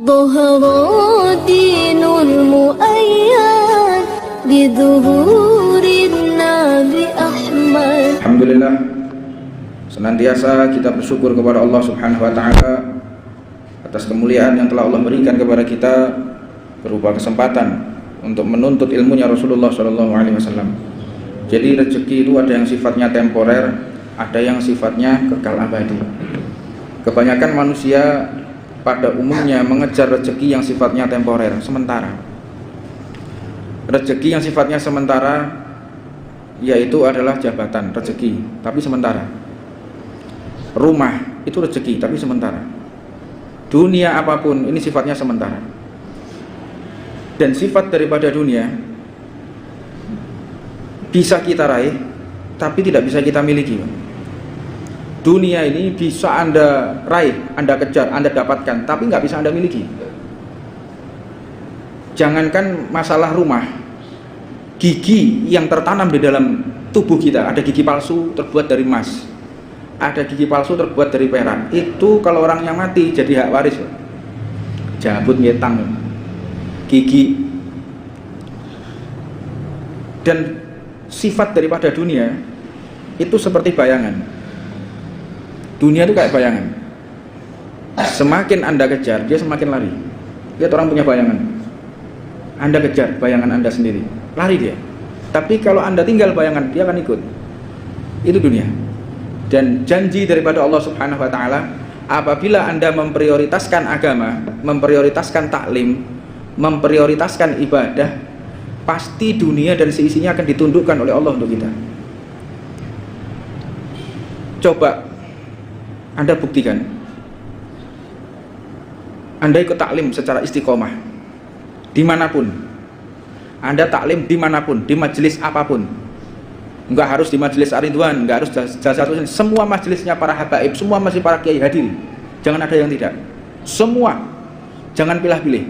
ظهر دين المؤيد بظهور النبي أحمد. Alhamdulillah, senantiasa kita bersyukur kepada Allah Subhanahu wa taala atas kemuliaan yang telah Allah berikan kepada kita berupa kesempatan untuk menuntut ilmunya Rasulullah sallallahu alaihi wasallam. Jadi rezeki itu ada yang sifatnya temporer, ada yang sifatnya kekal abadi. Kebanyakan manusia pada umumnya mengejar rezeki yang sifatnya temporer, sementara. Rezeki yang sifatnya sementara yaitu adalah jabatan, rezeki, tapi sementara. Rumah itu rezeki, tapi sementara. Dunia apapun ini sifatnya sementara. Dan sifat daripada dunia bisa kita raih, tapi tidak bisa kita miliki. Dunia ini bisa Anda raih, Anda kejar, Anda dapatkan, tapi nggak bisa Anda miliki. Jangankan masalah rumah, gigi yang tertanam di dalam tubuh kita, ada gigi palsu terbuat dari emas, ada gigi palsu terbuat dari perak. Itu kalau orang yang mati jadi hak waris, jabut ngetang gigi. Dan sifat daripada dunia itu seperti bayangan. Dunia itu kayak bayangan. Semakin Anda kejar, dia semakin lari. Lihat orang punya bayangan, Anda kejar bayangan Anda sendiri, lari dia. Tapi kalau Anda tinggal bayangan, dia akan ikut. Itu dunia. Dan janji daripada Allah Subhanahu wa taala, apabila Anda memprioritaskan agama, memprioritaskan taklim, memprioritaskan ibadah, pasti dunia dan seisinya akan ditundukkan oleh Allah untuk kita. Coba Anda buktikan, Anda ikut taklim secara istiqomah dimanapun, Anda taklim dimanapun, di majelis apapun, nggak harus di majelis Ar-Ridwan, nggak harus Jalsatul, semua majelisnya para habaib, semua masih para kiai hadir, jangan ada yang tidak, semua, jangan pilih-pilih.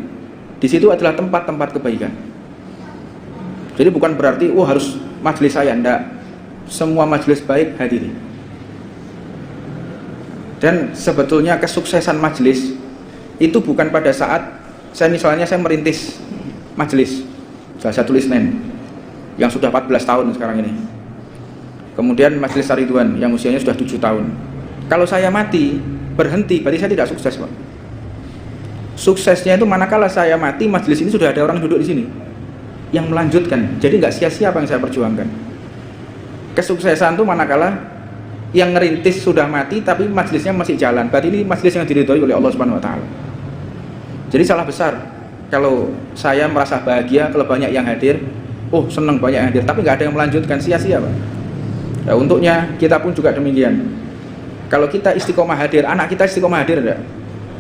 Di situ adalah tempat-tempat kebaikan. Jadi bukan berarti harus majelis saya, enggak, semua majelis baik hadiri. Dan sebetulnya kesuksesan majelis itu bukan pada saat saya merintis majelis Jalsatul Isnin yang sudah 14 tahun sekarang ini, kemudian majelis Ar-Ridwan yang usianya sudah 7 tahun. Kalau saya mati berhenti, berarti saya tidak sukses, Pak. Suksesnya itu manakala saya mati, majelis ini sudah ada orang duduk di sini yang melanjutkan. Jadi nggak sia-sia apa yang saya perjuangkan. Kesuksesan itu manakala yang ngerintis sudah mati tapi majelisnya masih jalan, berarti ini majelis yang diridhoi oleh Allah Subhanahu wa taala. Jadi salah besar kalau saya merasa bahagia kalau banyak yang hadir, senang banyak yang hadir, tapi nggak ada yang melanjutkan, sia-sia, Pak. Ya, untuknya kita pun juga demikian. Kalau kita istiqomah hadir, anak kita istiqomah hadir enggak?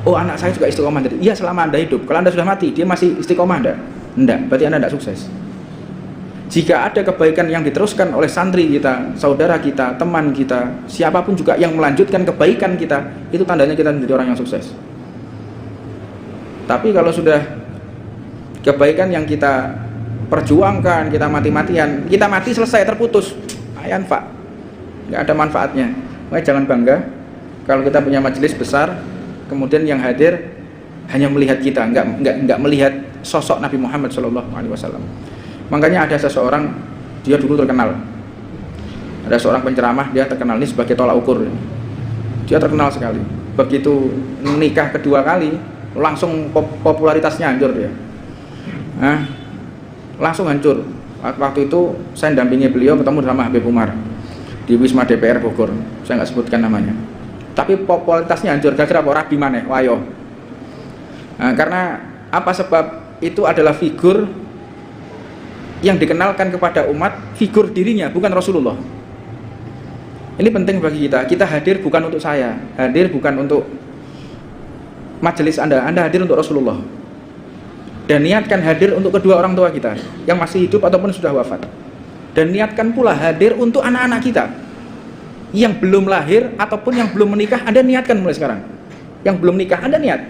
Anak saya juga istiqomah hadir. Iya, selama Anda hidup. Kalau Anda sudah mati, dia masih istiqomah enggak, berarti Anda enggak sukses. Jika ada kebaikan yang diteruskan oleh santri kita, saudara kita, teman kita, siapapun juga yang melanjutkan kebaikan kita, itu tandanya kita menjadi orang yang sukses. Tapi kalau sudah kebaikan yang kita perjuangkan, kita mati-matian, kita mati selesai terputus, Pak, nggak ada manfaatnya. Makanya jangan bangga kalau kita punya majelis besar, kemudian yang hadir hanya melihat kita, nggak melihat sosok Nabi Muhammad SAW. Makanya ada seseorang, dia dulu terkenal, ada seorang penceramah, dia terkenal, ini sebagai tolak ukur, dia terkenal sekali. Begitu menikah kedua kali, langsung popularitasnya hancur dia, langsung hancur. Waktu itu saya dampingi beliau ketemu sama Habib Umar di Wisma DPR Bogor, saya nggak sebutkan namanya, tapi popularitasnya hancur. Gara-gara Rabi maneh wayo. Karena apa sebab? Itu adalah figur yang dikenalkan kepada umat, figur dirinya, bukan Rasulullah. Ini penting bagi kita. Kita hadir bukan untuk saya, hadir bukan untuk majelis Anda hadir untuk Rasulullah. Dan niatkan hadir untuk kedua orang tua kita yang masih hidup ataupun sudah wafat. Dan niatkan pula hadir untuk anak-anak kita yang belum lahir ataupun yang belum menikah. Anda niatkan mulai sekarang. Yang belum nikah, Anda niat,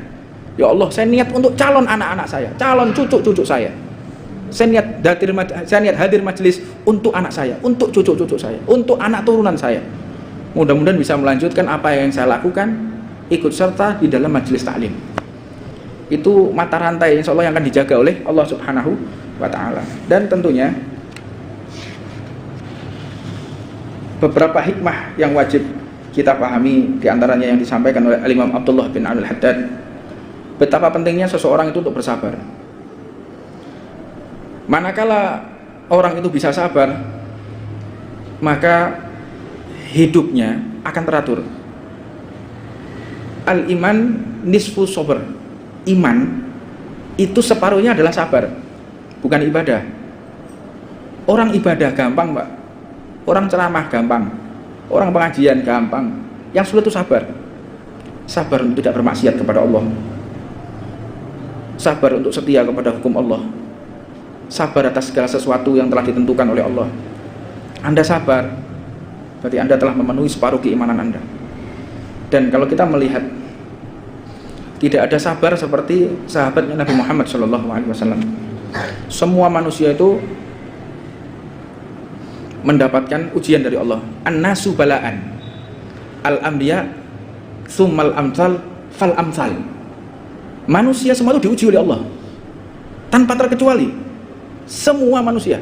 ya Allah, saya niat untuk calon anak-anak saya, calon cucu-cucu saya. Saya niat hadir majelis untuk anak saya, untuk cucu-cucu saya, untuk anak turunan saya. Mudah-mudahan bisa melanjutkan apa yang saya lakukan, ikut serta di dalam majelis taklim. Itu mata rantai insya Allah yang akan dijaga oleh Allah Subhanahu wa Ta'ala. Dan tentunya beberapa hikmah yang wajib kita pahami, diantaranya yang disampaikan oleh Imam Abdullah bin Al-Haddad, betapa pentingnya seseorang itu untuk bersabar. Manakala orang itu bisa sabar, maka hidupnya akan teratur. Al-iman nisfu sabr. Iman itu separuhnya adalah sabar, bukan ibadah. Orang ibadah gampang, Pak. Orang ceramah gampang. Orang pengajian gampang. Yang sulit itu sabar. Sabar untuk tidak bermaksiat kepada Allah. Sabar untuk setia kepada hukum Allah. Sabar atas segala sesuatu yang telah ditentukan oleh Allah. Anda sabar, berarti Anda telah memenuhi separuh keimanan Anda. Dan kalau kita melihat, tidak ada sabar seperti sahabatnya Nabi Muhammad SAW. Semua manusia itu mendapatkan ujian dari Allah. An-nasu bala'an, al-anbiya tsummal amsal fal amsal. Manusia semua itu diuji oleh Allah tanpa terkecuali. Semua manusia,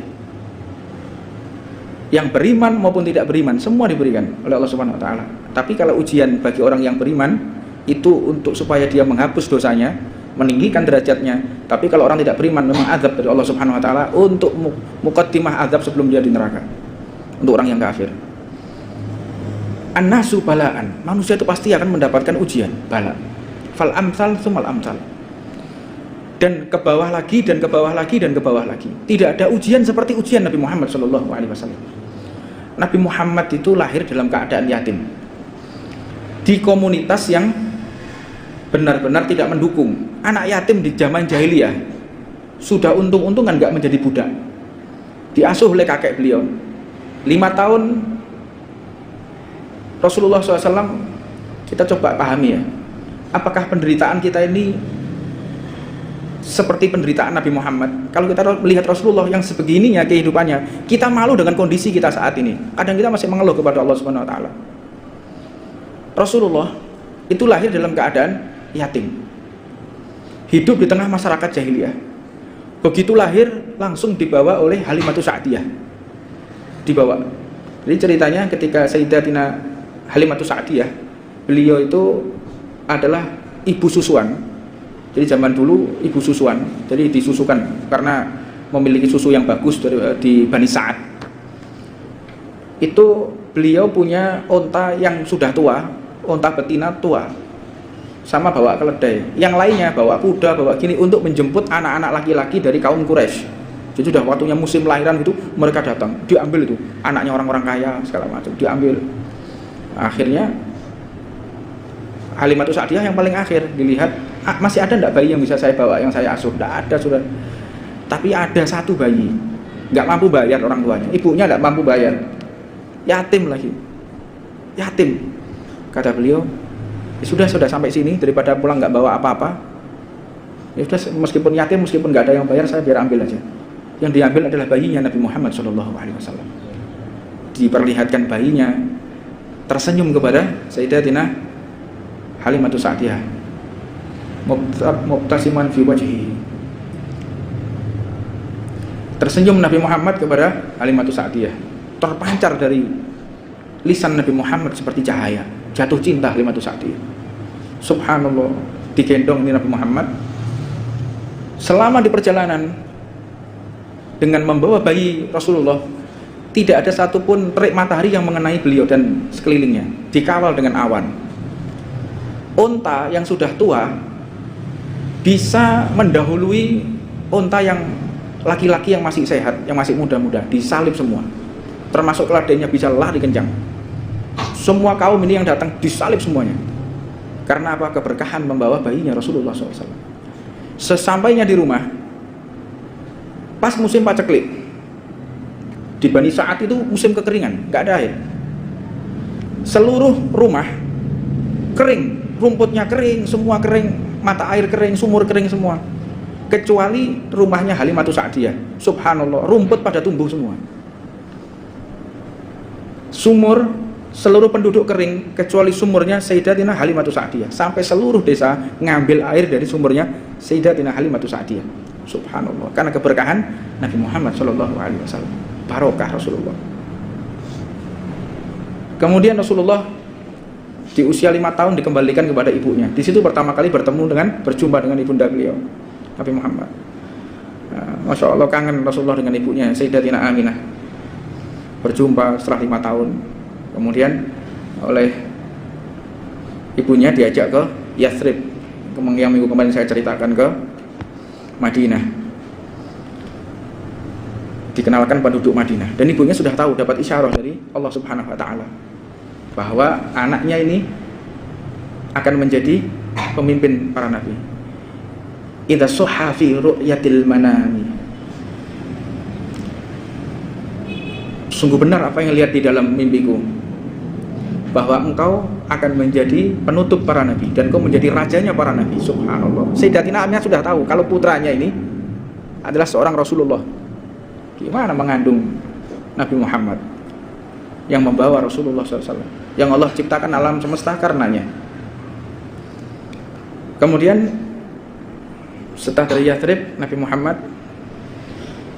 yang beriman maupun tidak beriman, semua diberikan oleh Allah Subhanahu wa Ta'ala. Tapi kalau ujian bagi orang yang beriman, itu untuk supaya dia menghapus dosanya, meninggikan derajatnya. Tapi kalau orang tidak beriman, memang azab dari Allah Subhanahu wa Ta'ala untuk muqaddimah azab sebelum dia di neraka, untuk orang yang kafir. An-nasu bala'an, manusia itu pasti akan mendapatkan ujian, bala. Fal amsal sumal amsal. Dan ke bawah lagi, dan ke bawah lagi, dan ke bawah lagi. Tidak ada ujian seperti ujian Nabi Muhammad SAW. Nabi Muhammad itu lahir dalam keadaan yatim, di komunitas yang benar-benar tidak mendukung. Anak yatim di zaman jahiliyah sudah untung-untungan nggak menjadi budak, diasuh oleh kakek beliau 5 tahun. Rasulullah SAW, kita coba pahami ya, apakah penderitaan kita ini seperti penderitaan Nabi Muhammad? Kalau kita melihat Rasulullah yang sebegininya kehidupannya, kita malu dengan kondisi kita saat ini. Kadang kita masih mengeluh kepada Allah Subhanahu wa Ta'ala. Rasulullah itu lahir dalam keadaan yatim, hidup di tengah masyarakat jahiliyah. Begitu lahir langsung dibawa oleh Halimatus Sa'diyah, dibawa. Jadi ceritanya ketika Sayyidatina Halimatus Sa'diyah, beliau itu adalah ibu susuan. Jadi zaman dulu ibu susuan, jadi disusukan karena memiliki susu yang bagus di Bani Sa'ad. Itu beliau punya onta yang sudah tua, onta betina tua, sama bawa keledai. Yang lainnya bawa kuda, bawa gini untuk menjemput anak-anak laki-laki dari kaum Quraisy. Jadi sudah waktunya musim lahiran gitu, mereka datang, diambil itu anaknya orang-orang kaya segala macam, diambil. Akhirnya Halimatus Sa'diyah yang paling akhir dilihat, masih ada enggak bayi yang bisa saya bawa, yang saya asuh? Enggak ada, sudah. Tapi ada satu bayi, enggak mampu bayar orang tuanya, ibunya enggak mampu bayar, yatim lagi, yatim. Kata beliau, ya sudah sampai sini, daripada pulang enggak bawa apa-apa, ya sudah, meskipun yatim, meskipun enggak ada yang bayar, saya biar ambil aja. Yang diambil adalah bayinya Nabi Muhammad SAW. Diperlihatkan bayinya tersenyum kepada Sayyidatina Halimatus Sa'diyah, mubtasiman fi wajhi. Tersenyum Nabi Muhammad kepada Halimatus Sa'diyah, terpancar dari lisan Nabi Muhammad seperti cahaya. Jatuh cinta Halimatus Sa'diyah. Subhanallah, digendong Nabi Muhammad selama di perjalanan dengan membawa bayi Rasulullah. Tidak ada satupun terik matahari yang mengenai beliau dan sekelilingnya, dikawal dengan awan. Onta yang sudah tua bisa mendahului onta yang laki-laki yang masih sehat, yang masih muda-muda, disalib semua, termasuk keledainya bisa lari kencang. Semua kaum ini yang datang disalib semuanya. Karena apa? Keberkahan membawa bayinya Rasulullah SAW. Sesampainya di rumah, pas musim paceklik, di Bani Sa'ad itu musim kekeringan, nggak ada air. Seluruh rumah kering, rumputnya kering, semua kering, mata air kering, sumur kering semua, kecuali rumahnya Halimatus Sa'diyah. Subhanallah, rumput pada tumbuh semua. Sumur, seluruh penduduk kering, kecuali sumurnya Sayyidatina Halimatus Sa'diyah. Sampai seluruh desa ngambil air dari sumurnya Sayyidatina Halimatus Sa'diyah. Subhanallah, karena keberkahan Nabi Muhammad sallallahu alaihi wasallam, barokah Rasulullah. Kemudian Rasulullah di usia 5 tahun dikembalikan kepada ibunya. Di situ pertama kali berjumpa dengan ibunda beliau, Nabi Muhammad. Masya Allah, kangen Rasulullah dengan ibunya Sayyidatina Aminah. Berjumpa setelah 5 tahun. Kemudian oleh ibunya diajak ke Yathrib, yang minggu kemarin saya ceritakan, ke Madinah. Dikenalkan penduduk Madinah. Dan ibunya sudah tahu, dapat isyarah dari Allah Subhanahu wa Ta'ala bahwa anaknya ini akan menjadi pemimpin para nabi. Idza sahha fi ru'yatil manami. Sungguh benar apa yang lihat di dalam mimpiku, bahwa engkau akan menjadi penutup para nabi dan engkau menjadi rajanya para nabi. Subhanallah. Sayyidatina Aminah sudah tahu kalau putranya ini adalah seorang Rasulullah. Gimana mengandung Nabi Muhammad yang membawa Rasulullah SAW, yang Allah ciptakan alam semesta karenanya. Kemudian setelah dari Yathrib, Nabi Muhammad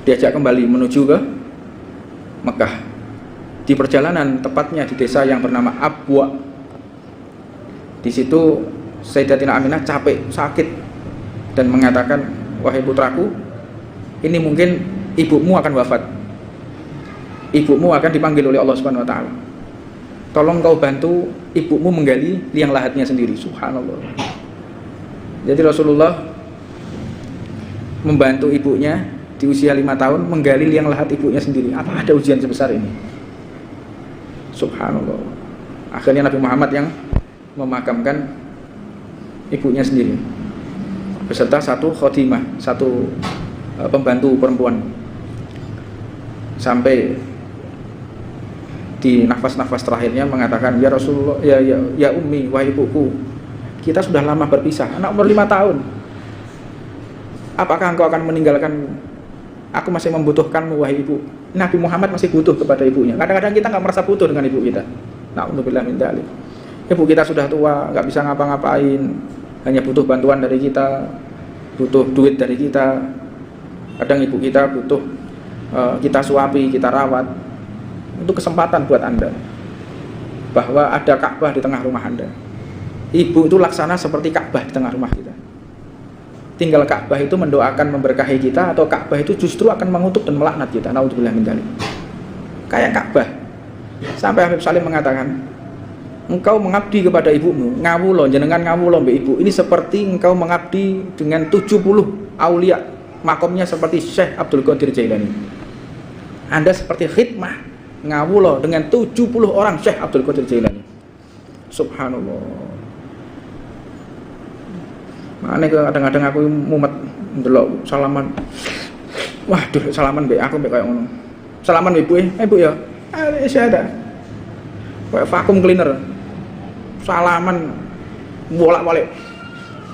diajak kembali menuju ke Mekah. Di perjalanan, tepatnya di desa yang bernama Abwa, di situ Sayyidatina Aminah capek, sakit, dan mengatakan, wahai putraku, ini mungkin ibumu akan wafat, ibumu akan dipanggil oleh Allah Subhanahu wa Ta'ala. Tolong kau bantu ibumu menggali liang lahatnya sendiri. Subhanallah. Jadi Rasulullah membantu ibunya di usia 5 tahun menggali liang lahat ibunya sendiri. Apa ada ujian sebesar ini? Subhanallah. Akhirnya Nabi Muhammad yang memakamkan ibunya sendiri beserta satu khotimah, satu pembantu perempuan, sampai di nafas-nafas terakhirnya mengatakan, ya Rasulullah, ya ummi, wahai ibuku, kita sudah lama berpisah, anak umur 5 tahun, apakah engkau akan meninggalkan aku? Masih membutuhkanmu wahai ibu. Nabi Muhammad masih butuh kepada ibunya. Kadang-kadang kita nggak merasa butuh dengan ibu kita. Na'udzubillah min dzalik. Ibu kita sudah tua, nggak bisa ngapa-ngapain, hanya butuh bantuan dari kita, butuh duit dari kita. Kadang ibu kita butuh kita suapi, kita rawat. Itu kesempatan buat Anda bahwa ada Ka'bah di tengah rumah Anda. Ibu itu laksana seperti Ka'bah di tengah rumah kita. Tinggal Ka'bah itu mendoakan, memberkahi kita, atau Ka'bah itu justru akan mengutuk dan melaknat kita. Naudzubillah min dzalik. Kayak Ka'bah. Sampai Habib Salim mengatakan, engkau mengabdi kepada ibumu, ngawula, jenengan ngawula mbek ibu, ini seperti engkau mengabdi dengan 70 aulia, makomnya seperti Syekh Abdul Qadir Jailani. Anda seperti khidmah ngawula dengan 70 orang Syekh Abdul Qadir Jailani. Subhanallah. Makanya kadang-kadang aku mumet ndelok salaman. Waduh, salaman mbek aku mbek koyo ngono. Salaman mbek ibu, ibu ya. Saya ada. Kayak vakum cleaner. Salaman bolak-balik.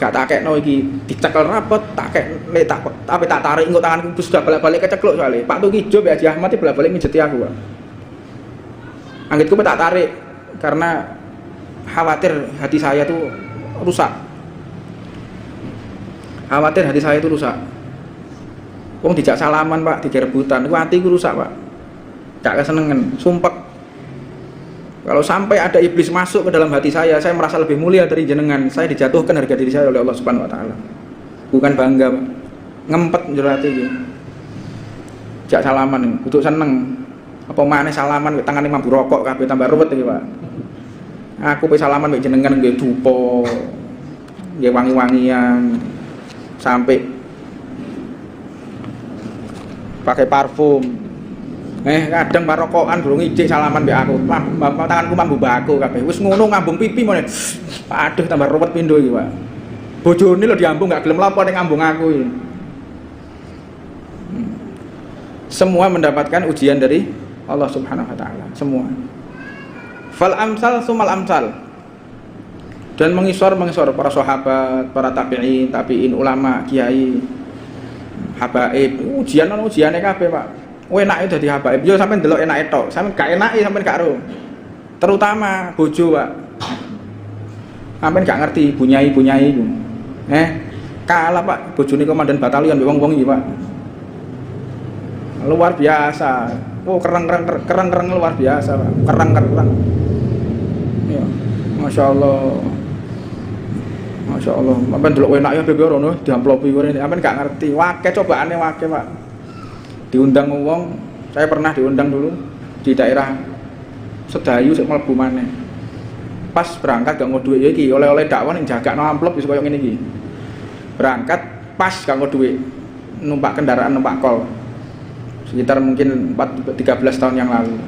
Gak tak kekno iki dicekel rapet, tak kek tapi tak tarik engko tanganku sudah bolak-balik kecekluk soalnya. Pak Tukijo mbek Haji Ahmad bolak-balik mijeti aku, Pak. Anggitku tak tarik karena khawatir hati saya tuh rusak. Khawatir hati saya itu rusak. Wong dijak salaman, Pak, digerebutan, iku hatiku rusak, Pak. Gak kesenengan, sumpek. Kalau sampai ada iblis masuk ke dalam hati saya merasa lebih mulia dari jenengan. Saya dijatuhkan harga diri saya oleh Allah Subhanahu wa Ta'ala. Bukan bangga, Pak. Ngempet njero ati iki. Jak salaman, kudu seneng. Apa maneh salaman tangane mambu rokok kabeh tambah ruwet iki, Pak. Aku pe salaman mek jenengan nggih dupa. Nggih wangi-wangian. Sampai pakai parfum. Kadang barokokan durung ijik salaman mbek aku. Tanganku mambu baku kabeh. Wis ngono ngambung pipi meneh. Aduh tambah ruwet pindho iki, Pak. Bojone lho diambung gak gelem lapo ning ngambung aku iki. Semua mendapatkan ujian dari Allah Subhanahu wa Ta'ala, semua. Fal amsal sumal amsal. Dan mengisor para sahabat, para tabi'in, ulama, kiai, habaib, ujiane kabeh, Pak. Enake dadi habaib. Yo sampean delok enake tok, sampean gak enake sampean gak ero. Terutama bojo, Pak. Sampean gak ngerti bunyai iku. Kalah Pak, bojone komandan batalion wong-wong iki Pak. Luar biasa. Oh, kereng luar biasa Pak. Kereng. Ya, Masya Allah. Masya Allah. Sampai delok enak ya bebe rono diamplopi ngene. Sampai gak ngerti. Wake cobaane wake Pak. Diundang wong, saya pernah diundang dulu di daerah Sedayu sik mlebu maneh. Pas berangkat gak mau duit ya iki, oleh-oleh dakwah ning jagakno amplop wis koyo ngene iki. Berangkat pas gak mau duit. Numpak kendaraan, numpak kol. Sekitar mungkin 13 tahun yang lalu.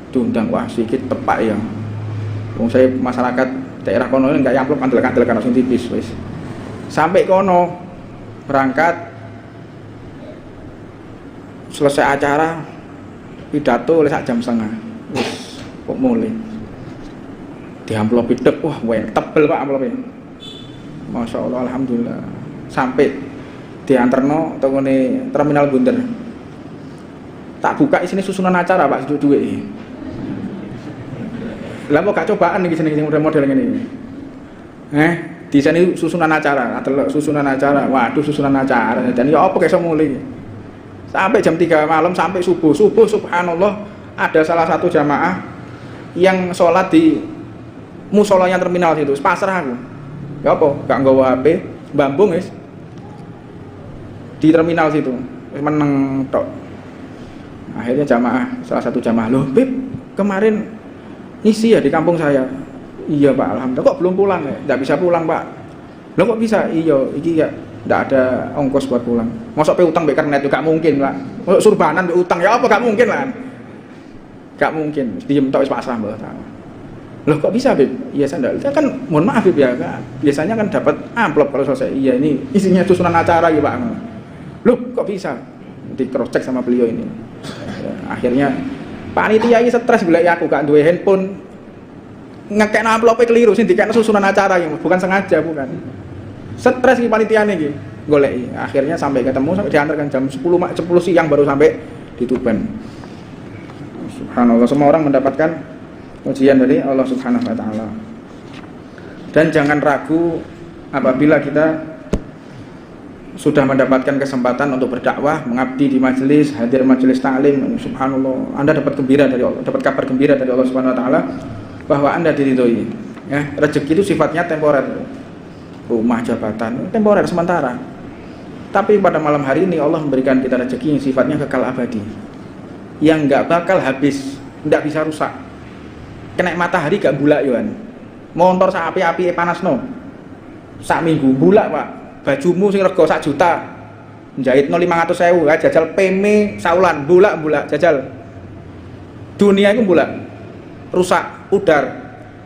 Diundang, wah sedikit tepak ya. Wong saya masyarakat daerah kono enggak amplop kandel-kandel kan langsung tipis wis. Sampai kono berangkat selesai acara pidato oleh sak jam setengah. Wis kok mulai. Di amplop hidup, wah tebel Pak amplopnya. Masya Allah, alhamdulillah. Sampai dianterno tengone terminal Bunder. Tak buka isine susunan acara Pak, duwe. Lah kok gak cobaan iki jenenge model ngene. Di sini susunan acara, atelok susunan acara. Waduh, susunan acara. Dan ya apa iso mulai. Sampai jam 3 malam sampai subuh. Subuh subhanallah ada salah satu jamaah yang sholat di musolanya terminal situ. Pasrah aku. Ya apa? Gak nggawa HP, mbambung wis. Di terminal situ. Wis meneng tok. Akhirnya salah satu jamaah, "Loh, Bib, kemarin ngisi ya di kampung saya." "Iya Pak, alhamdulillah." "Kok belum pulang ya?" "Nggak bisa pulang Pak." "Loh kok bisa?" "Iya, iki ya nggak ada ongkos buat pulang." "Mosok pe utang be kernet juga mungkin Pak." "Mosok surbanan be utang ya apa gak mungkin lah." "Gak mungkin." Diem tok wis pasrah mbah. "Loh kok bisa Bib?" "Iya saya enggak." "Kan mohon maaf Bib ya, biasanya kan dapat amplop kalau selesai." "Iya ini isinya susunan acara ya Pak." "Loh kok bisa?" Di cross check sama beliau ini. Ya, akhirnya panitia ini stres bila aku gak duwe handphone. Ngekekno amplope keliru sing dikekno susunan acara iki, bukan sengaja, bukan. Stres iki panitiane iki, goleki. Akhirnya sampai ketemu, sampai diantarkan jam 10 siang baru sampai di Tuban. Subhanallah, semua orang mendapatkan ujian dari Allah Subhanahu wa taala. Dan jangan ragu apabila kita sudah mendapatkan kesempatan untuk berdakwah, mengabdi di majelis, hadir majelis ta'lim, subhanallah, Anda dapat gembira dari Allah, dapat kabar gembira dari Allah Subhanahu wa taala bahwa Anda diridhoi. Ya, rezeki itu sifatnya temporer. Rumah, jabatan, temporer sementara. Tapi pada malam hari ini Allah memberikan kita rezeki yang sifatnya kekal abadi. Yang enggak bakal habis, enggak bisa rusak. Kena matahari gak bulak yoan. Motor sak api-api panasno. Sak minggu bulak, Pak. Bajumu sing rego 1 juta njahitno 500.000 ya jajal peme saulan bulak jajal dunia itu bulak rusak pudar.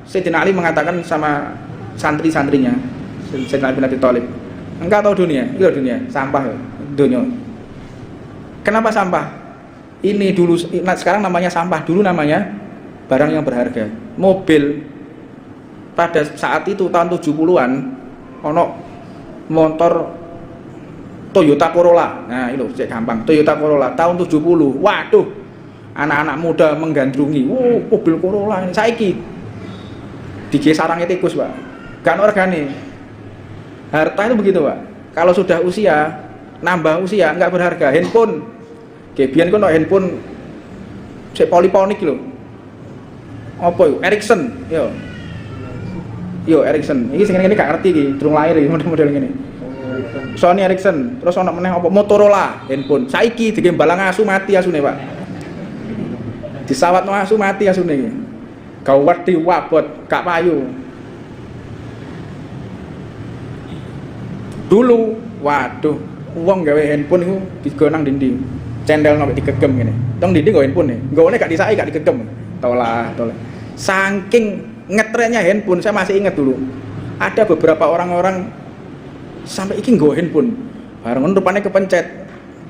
Sayyidina Ali mengatakan sama santri-santrinya Sayyidina Ali bin Abi Thalib, "Engkau tahu dunia? Iya dunia, sampah ya, dunia." "Kenapa sampah?" "Ini dulu, sekarang namanya sampah, dulu namanya barang yang berharga." Mobil pada saat itu tahun 70-an ono motor Toyota Corolla. Nah, itu cek gampang. Toyota Corolla tahun 70. Waduh. Anak-anak muda menggandrungi. Mobil Corolla ini saiki. Dige sarangnya tikus, Pak. Gak regane. Harta itu begitu, Pak. Kalau sudah usia, nambah usia enggak berharga. Handphone. Gebian kono handphone cek poliponik lho. Apa itu? Ericsson, Yo Ericsson, ini sing-sing gak ngerti iki, durung lahir iki model-model ngene. Sony Ericsson, terus ana meneh apa Motorola, handphone. Saiki digembalang asu mati asune, Pak. Disawatno asu mati asune iki. Gawat diwabot, gak payu. Dulu, waduh, wong gawe handphone iku digonang dinding. Cendelno mek digegem ngene. Tong dinding nggo handphone e. Nggone gak disaki, gak digegem. Tolah. Saking ngetrennya handphone, saya masih ingat dulu ada beberapa orang-orang sampai iki nggo handphone bareng rupane kepencet,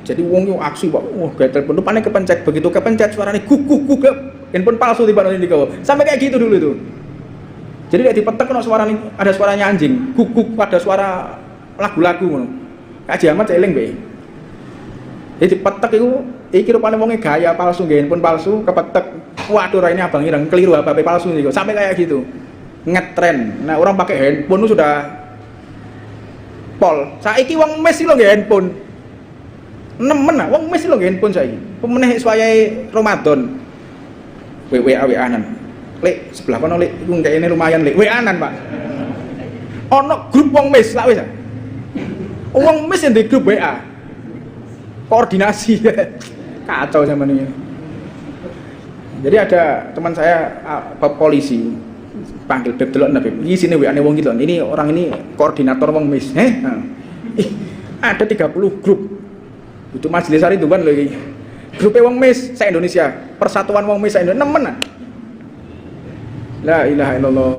jadi wong yo aksi Pak, gawe telepon rupane kepencet, begitu kepencet suarane guk handphone palsu tiba-tiba digawa, sampai kayak gitu dulu itu. Jadi nek dipetek ono suarane, ada suaranya anjing, guk ada suara lagu-lagu ngono. Kaji amat eling bae. Jadi dipetek iku iki rupane wonge gaya palsu, nggo handphone palsu, kepetek. Waduh, ini abang ireng keliru HP palsu nih, sampai kayak gitu ngetren. Nah, orang pakai handphone itu sudah pol. Saiki wong mes iki lho nggih handphone. Nemen ah, wong mes iki lho nggih handphone saiki. Pemeneh suwayahe Ramadan. WA-an. Lek sebelah kono lek iku kayaknya lumayan lek WA-an Pak. Ono grup wong mes lak wis. Wong mes yang di grup WA. Koordinasi. Kacau zaman ini. Jadi ada teman saya polisi panggil Beb delok Beb. Iki sini WA-ne wong iki lho. Ini orang ini koordinator wong mes. Ada 30 grup. Itu majelis hari itu kan lho iki. Grupe wong mes se Indonesia. Persatuan wong mes se Indonesia nemen. La ilaha illallah.